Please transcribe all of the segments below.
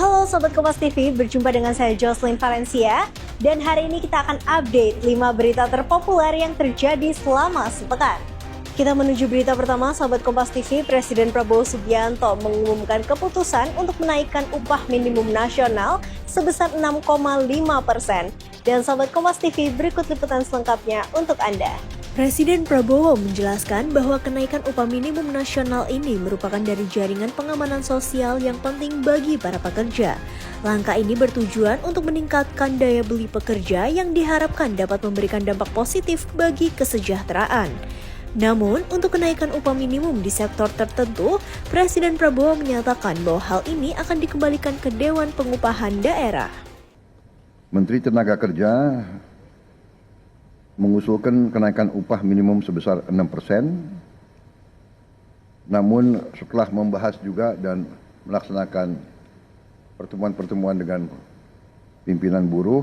Halo Sobat Kompas TV, berjumpa dengan saya Jocelyn Valencia. Dan hari ini kita akan update 5 berita terpopuler yang terjadi selama sepekan. Kita menuju berita pertama, Sobat Kompas TV. Presiden Prabowo Subianto mengumumkan keputusan untuk menaikkan upah minimum nasional sebesar 6,5%. Dan Sobat Kompas TV, berikut liputan selengkapnya untuk Anda. Presiden Prabowo menjelaskan bahwa kenaikan upah minimum nasional ini merupakan dari jaringan pengamanan sosial yang penting bagi para pekerja. Langkah ini bertujuan untuk meningkatkan daya beli pekerja yang diharapkan dapat memberikan dampak positif bagi kesejahteraan. Namun, untuk kenaikan upah minimum di sektor tertentu, Presiden Prabowo menyatakan bahwa hal ini akan dikembalikan ke Dewan Pengupahan Daerah. Menteri Tenaga Kerja mengusulkan kenaikan upah minimum sebesar 6%. Namun setelah membahas juga dan melaksanakan pertemuan-pertemuan dengan pimpinan buruh,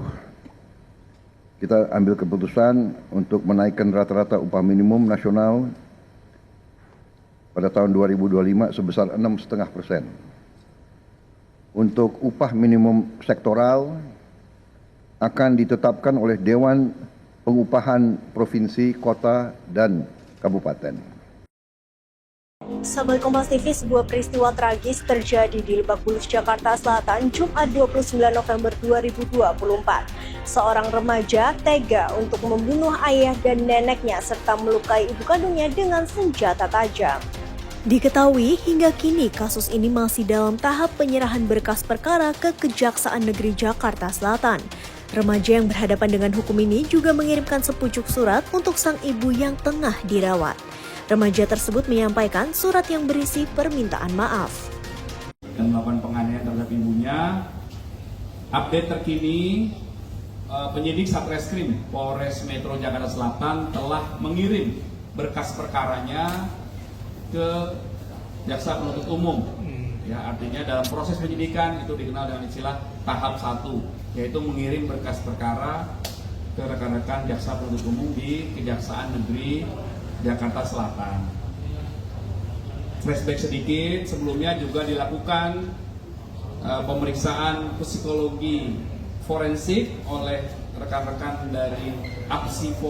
kita ambil keputusan untuk menaikkan rata-rata upah minimum nasional pada tahun 2025 sebesar 6,5%. Untuk upah minimum sektoral akan ditetapkan oleh Dewan Pengupahan Provinsi, Kota, dan Kabupaten. Sahabat Kompas TV, sebuah peristiwa tragis terjadi di Lebak Bulus, Jakarta Selatan, Jumat 29 November 2024. Seorang remaja tega untuk membunuh ayah dan neneknya serta melukai ibu kandungnya dengan senjata tajam. Diketahui hingga kini kasus ini masih dalam tahap penyerahan berkas perkara ke Kejaksaan Negeri Jakarta Selatan. Remaja yang berhadapan dengan hukum ini juga mengirimkan sepucuk surat untuk sang ibu yang tengah dirawat. Remaja tersebut menyampaikan surat yang berisi permintaan maaf. Dan melakukan penganiayaan terhadap ibunya. Update terkini, penyidik Satreskrim Polres Metro Jakarta Selatan telah mengirim berkas perkaranya ke Jaksa Penuntut Umum. Ya, artinya dalam proses penyidikan itu dikenal dengan istilah tahap 1, yaitu mengirim berkas perkara ke rekan-rekan Jaksa Penuntut Umum di Kejaksaan Negeri Jakarta Selatan. Flashback sedikit, sebelumnya juga dilakukan pemeriksaan psikologi forensik oleh rekan-rekan dari APSI4.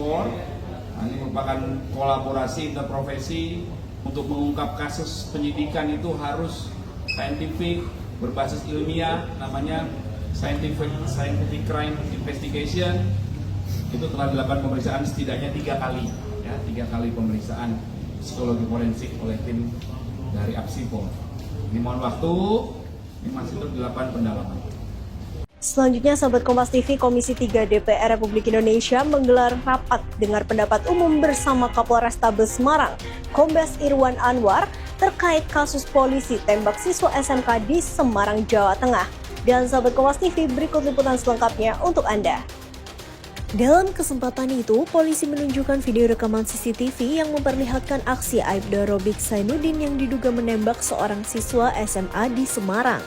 Ini merupakan kolaborasi interprofesi untuk mengungkap kasus penyidikan itu harus scientific, berbasis ilmiah, namanya scientific crime investigation. Itu telah dilakukan pemeriksaan setidaknya 3 kali, ya, 3 kali pemeriksaan psikologi forensik oleh tim dari APSI4. Ini mohon waktu, ini masih terus dilakukan pendalaman. Selanjutnya, Sahabat Kompas TV, Komisi 3 DPR Republik Indonesia menggelar rapat dengar pendapat umum bersama Kapolrestabes Semarang, Kombes Irwan Anwar, terkait kasus polisi tembak siswa SMK di Semarang, Jawa Tengah. Dan Sahabat Kompas TV, berikut liputan selengkapnya untuk Anda. Dalam kesempatan itu, polisi menunjukkan video rekaman CCTV yang memperlihatkan aksi Aibda Robik Zainuddin yang diduga menembak seorang siswa SMA di Semarang.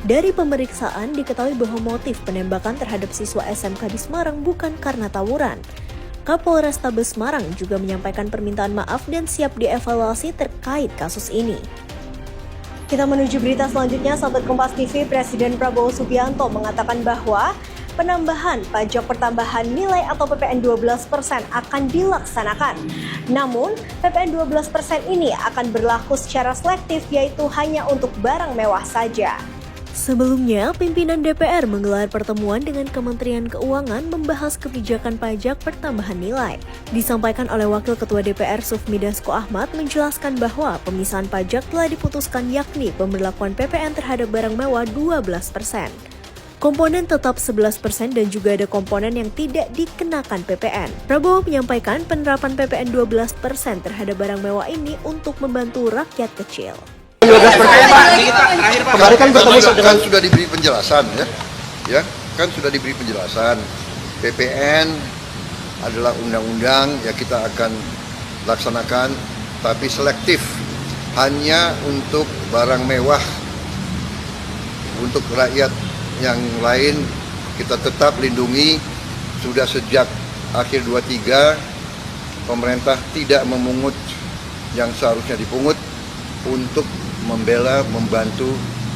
Dari pemeriksaan diketahui bahwa motif penembakan terhadap siswa SMK di Semarang bukan karena tawuran. Kapolrestabes Semarang juga menyampaikan permintaan maaf dan siap dievaluasi terkait kasus ini. Kita menuju berita selanjutnya, Sahabat Kompas TV. Presiden Prabowo Subianto mengatakan bahwa penambahan pajak pertambahan nilai atau PPN 12% akan dilaksanakan. Namun, PPN 12% ini akan berlaku secara selektif, yaitu hanya untuk barang mewah saja. Sebelumnya, pimpinan DPR menggelar pertemuan dengan Kementerian Keuangan membahas kebijakan pajak pertambahan nilai. Disampaikan oleh Wakil Ketua DPR Sufmi Dasko Ahmad menjelaskan bahwa pemisahan pajak telah diputuskan, yakni pemberlakuan PPN terhadap barang mewah 12%. Komponen tetap 11% dan juga ada komponen yang tidak dikenakan PPN. Prabowo menyampaikan penerapan PPN 12% terhadap barang mewah ini untuk membantu rakyat kecil. 12% Pak, terakhir Pak. Kemarin kan bertemu dengan sudah diberi penjelasan ya, kan sudah diberi penjelasan. PPN adalah undang-undang ya, kita akan laksanakan, tapi selektif, hanya untuk barang mewah. Untuk rakyat yang lain kita tetap lindungi. Sudah sejak akhir 23 pemerintah tidak memungut yang seharusnya dipungut untuk membantu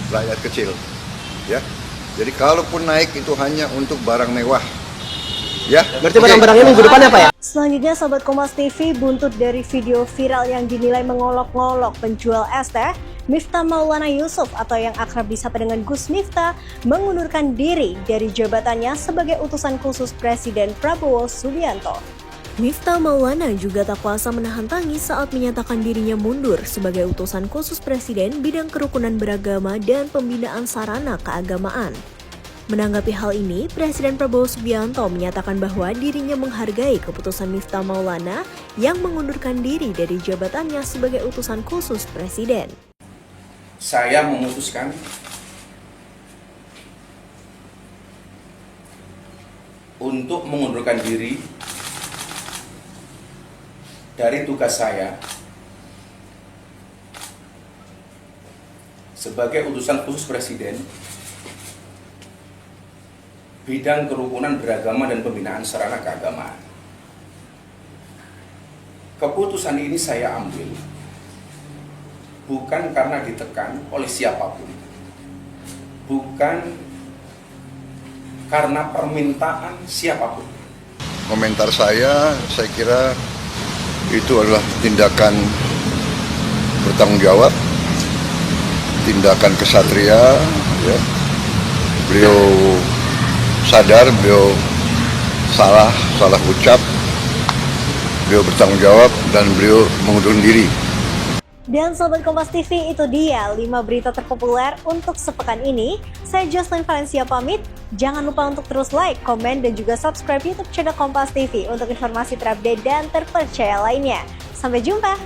rakyat kecil. Ya, jadi kalaupun naik itu hanya untuk barang mewah. Ya, Berarti barang-barangnya minggu depan ya Pak ya? Selanjutnya Sobat Kompas TV, buntut dari video viral yang dinilai mengolok-ngolok penjual es teh, Miftah Maulana Yusuf atau yang akrab disapa dengan Gus Miftah mengundurkan diri dari jabatannya sebagai utusan khusus Presiden Prabowo Subianto. Miftah Maulana juga tak kuasa menahan tangis saat menyatakan dirinya mundur sebagai utusan khusus Presiden bidang kerukunan beragama dan pembinaan sarana keagamaan. Menanggapi hal ini, Presiden Prabowo Subianto menyatakan bahwa dirinya menghargai keputusan Miftah Maulana yang mengundurkan diri dari jabatannya sebagai utusan khusus Presiden. Saya memutuskan untuk mengundurkan diri dari tugas saya sebagai utusan khusus Presiden bidang kerukunan beragama dan pembinaan sarana keagamaan. Keputusan ini saya ambil bukan karena ditekan oleh siapapun, bukan karena permintaan siapapun. Komentar saya kira itu adalah tindakan bertanggung jawab, tindakan kesatria. Ya. Beliau sadar, beliau salah ucap, beliau bertanggung jawab dan beliau mengundurkan diri. Dan Sobat Kompas TV, itu dia 5 berita terpopuler untuk sepekan ini. Saya Jocelyn Valencia pamit. Jangan lupa untuk terus like, komen, dan juga subscribe YouTube channel Kompas TV untuk informasi terupdate dan terpercaya lainnya. Sampai jumpa!